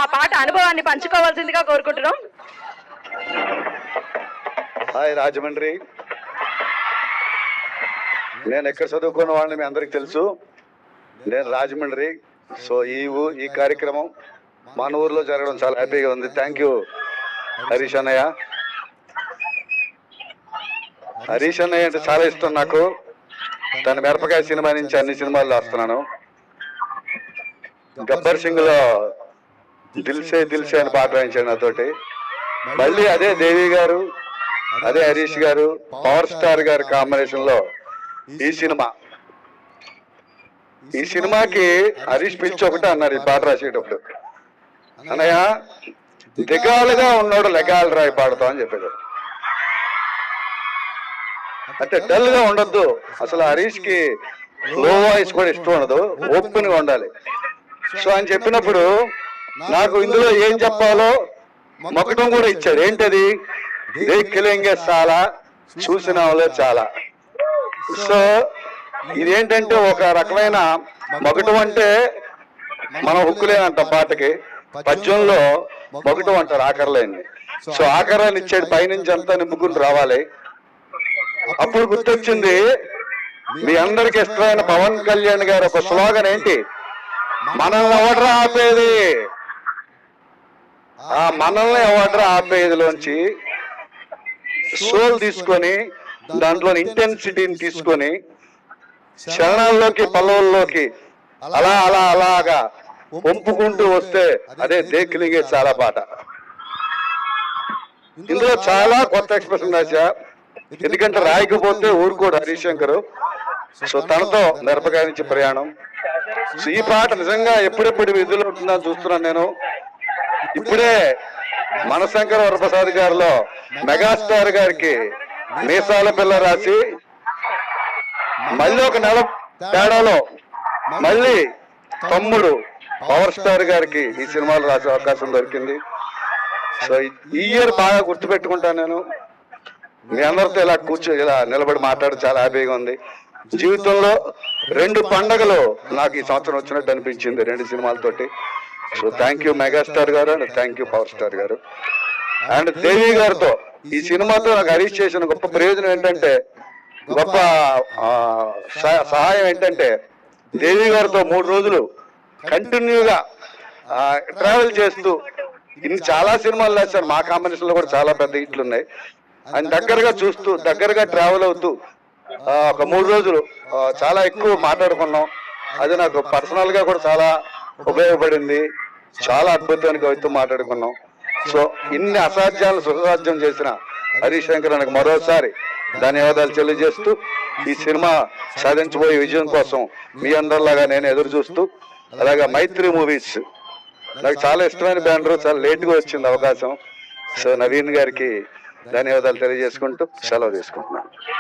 ఆ పాట అనుభవాన్ని పంచుకోవాల్సిందిగా కోరుకుంటున్నాం. హాయ్ రాజమండ్రి, నేను ఎక్కడ చదువుకున్న వాళ్ళని మీ అందరికి తెలుసు. నేను రాజమండ్రి. సో ఈ కార్యక్రమం మన ఊర్లో జరగడం చాలా హ్యాపీగా ఉంది. థ్యాంక్ యూ హరీష్ అన్నయ్య. హరీష్ అన్నయ్య అంటే చాలా ఇష్టం నాకు. తన మిరపకాయ సినిమా నుంచి అన్ని సినిమాల్లో వస్తున్నాను. గబ్బర్ సింగ్ లో దిల్సే దిల్సే అని పాట రాయించాడు నాతోటి. మళ్ళీ అదే దేవి గారు, అదే హరీష్ గారు, పవర్ స్టార్ గారి కాంబినేషన్ లో ఈ సినిమాకి హరీష్ పిలిచి ఒకటే అన్నారు ఈ పాట రాసేటప్పుడు, అన్నయ్య దిగాలుగా ఉన్నాడు లెగాలు రాయి పాడతాం అని చెప్పాడు. అంటే డల్ గా ఉండొద్దు. అసలు హరీష్ కి లో వాయిస్ కూడా ఇష్టం ఉండదు, ఓపెన్ గా ఉండాలి. సో అని చెప్పినప్పుడు నాకు ఇందులో ఏం చెప్పాలో మొక్కటం కూడా ఇచ్చాడు. ఏంటది? దేఖిలేంగే చాలా, చూసిన వాళ్ళే చాలా. సో ఇదేంటంటే ఒక రకమైన మొగటం అంటే మనం హుక్కులేనంట పాటకి, పద్యంలో మొగటం అంటారు ఆఖరలేని. సో ఆఖరాన్ని ఇచ్చాడు, పైనుంచి అంతా నింపుకుని రావాలి. అప్పుడు గుర్తొచ్చింది మీ అందరికి ఇష్టమైన పవన్ కళ్యాణ్ గారు ఒక స్లోగన్ ఏంటి, మనల్ని ఎవడ్రా ఆపేది. ఆ మనల్ని ఎవడ్రా ఆపేదిలోంచి సోల్ తీసుకొని, దాంట్లో ఇంటెన్సిటీని తీసుకొని చరణాల్లోకి పల్లవుల్లోకి అలా అలా అలాగా పంపుకుంటూ వస్తే అదే దేఖిలింగే చాలా పాట. ఇందులో చాలా కొత్త ఎక్స్ప్రెషన్ రాశా. ఎందుకంటే రాయకపోతే ఊరుకోడు హరీష్ శంకర్. సో తనతో మిరపకాయ నుంచి ప్రయాణం. సో ఈ పాట నిజంగా ఎప్పుడెప్పుడు విధులు ఉంటుందని చూస్తున్నాను నేను. ఇప్పుడే మనశంకర వరప్రసాద్ గారిలో మెగాస్టార్ గారికి మీసాల పిల్ల రాసి, మళ్ళీ ఒక నెల తేడాలో మళ్ళీ తమ్ముడు పవర్ స్టార్ గారికి ఈ సినిమాలు రాసే అవకాశం దొరికింది. సో ఈ ఇయర్ బాగా గుర్తుపెట్టుకుంటాను నేను. మీ అందరితో ఇలా నిలబడి మాట్లాడి చాలా హ్యాపీగా ఉంది. జీవితంలో 2 పండగలు నాకు ఈ సంవత్సరం వచ్చినట్టు అనిపించింది 2 సినిమాలతోటి. సో థ్యాంక్ యూ మెగాస్టార్ గారు and thank you power star గారు. అండ్ దేవి గారితో ఈ సినిమాతో నాకు హరీష్ చేసిన గొప్ప ప్రయోజనం ఏంటంటే, గొప్ప సహాయం ఏంటంటే, దేవి గారితో 3 రోజులు కంటిన్యూగా ట్రావెల్ చేస్తూ ఇన్ని చాలా సినిమాలు రాశారు. మా కాంబినేషన్ లో కూడా చాలా పెద్ద హిట్లు ఉన్నాయి. ఆయన దగ్గరగా చూస్తూ, దగ్గరగా ట్రావెల్ అవుతూ ఒక 3 రోజులు చాలా ఎక్కువ మాట్లాడుకున్నాం. అది నాకు పర్సనల్ గా కూడా చాలా ఉపయోగపడింది. చాలా అద్భుతమైన కవిత్వం మాట్లాడుకున్నాం. సో ఇన్ని అసాధ్యాలను సుసాధ్యం చేసిన హరీష్ శంకర్ నాకు మరోసారి ధన్యవాదాలు తెలియజేస్తూ, ఈ సినిమా సాధించబోయే విజయం కోసం మీ అందరిలాగా నేను ఎదురు చూస్తూ, అలాగే మైత్రి మూవీస్ నాకు చాలా ఇష్టమైన బ్యానర్, చాలా లేట్గా వచ్చింది అవకాశం. సో నవీన్ గారికి ధన్యవాదాలు తెలియజేసుకుంటూ సెలవు తీసుకుంటున్నాను.